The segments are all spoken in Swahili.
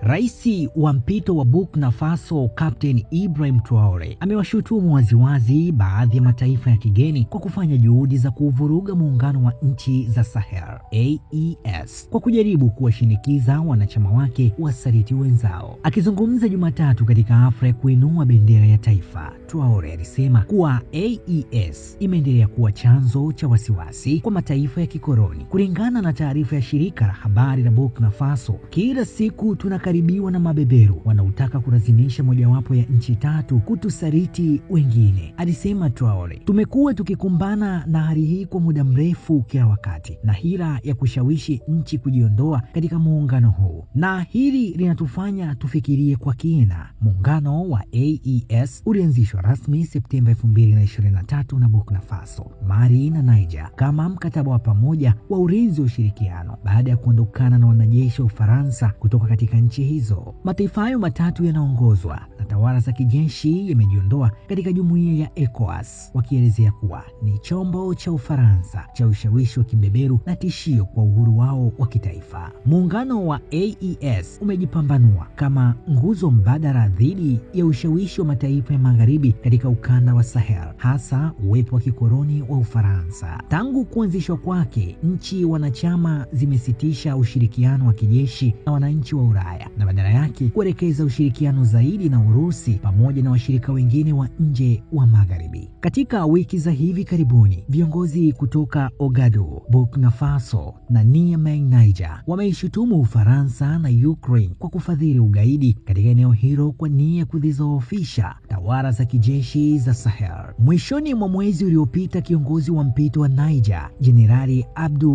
Rais wa mpito wa Burkina Faso Captain Ibrahim Traore amewashutumu waziwazi baadhi ya mataifa ya kigeni kwa kufanya juhudi za kuvuruga muungano wa nchi za Sahel AES kwa kujaribu kuwashinikiza wanachama wake wasaliti wenzao. Akizungumza Jumatatu katika hafla ya kuinua bendera ya taifa, Traore alisema kuwa AES imeendelea kuwa chanzo cha wasiwasi kwa mataifa ya kikoloni. Kulingana na taarifa ya shirika la habari la Burkina Faso, kila siku tunakaribiwa na mabeberu wanaotaka kulazimisha mojawapo ya nchi tatu kutusaliti wengine, alisema Traore. Tumekuwa tukikumbana na hali hii kwa muda mrefu, kila wakati na hila ya kushawishi nchi kujiondoa katika muungano huu, na hili linatufanya tufikirie kwa kina. Muungano wa AES ulianzishwa rasmi Septemba 2023 na Burkina Faso, Mali na Niger kama mkataba wa pamoja wa ulinzi wa ushirikiano baada ya kuondokana na wanajeshi wa Ufaransa kutoka katika nchi hizo. Mataifa hayo matatu yanaongozwa na tawala za kijeshi yamejiondoa katika jumuiya ya ECOWAS, wakielezea kuwa ni chombo cha Ufaransa cha ushawishi wa kibeberu na tishio kwa uhuru wao wa kitaifa. Muungano wa AES umejipambanua kama nguzo mbadala dhidi ya ushawishi wa mataifa ya magharibi katika ukanda wa Sahel, hasa uwepo wa kikoloni wa Ufaransa. Tangu kuanzishwa kwake, nchi wanachama zimesitisha ushirikiano wa kijeshi na wananchi wa Ulaya na badala yake kuelekeza ushirikiano zaidi na Urusi pamoja na washirika wengine wa nje wa magharibi. Katika wiki za hivi karibuni, viongozi kutoka Ouagadougou, Burkina Faso na Niamey, Niger, wameishutumu Ufaransa na Ukraine kwa kufadhili ugaidi katika eneo hilo kwa nia ya kudhoofisha tawala za kijeshi za Sahel. Mwishoni mwa mwezi uliopita, kiongozi wa mpito wa Niger, Jenerali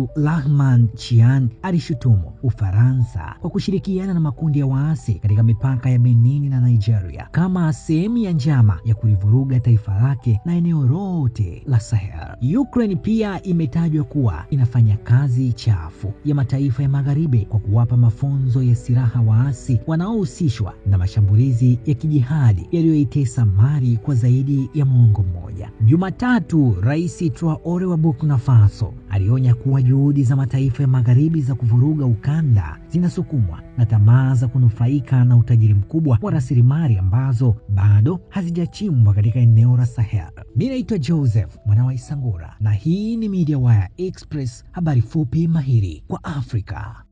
Abdurrahman Chiani, alishutumu Ufaransa kwa kushirikiana na makundi ya waasi katika mipaka ya Benin na Nigeria kama sehemu ya njama ya kulivuruga taifa lake na eneo lote la Sahel. Ukraine pia imetajwa kuwa inafanya kazi chafu ya mataifa ya magharibi kwa kuwapa mafunzo ya silaha waasi wanaohusishwa na mashambulizi ya kijihadi yaliyoitesa Mali kwa zaidi ya muongo mmoja. Jumatatu, Rais Traore wa Burkina Faso alionya kuwa juhudi za mataifa ya magharibi za kuvuruga ukanda zinasukumwa na tamaa za kunufaika na utajiri mkubwa wa rasilimali ambazo bado hazijachimbwa katika eneo la Sahel. Mimi naitwa Joseph mwana wa Isangura na hii ni Media Wire Express, habari fupi mahiri kwa Afrika.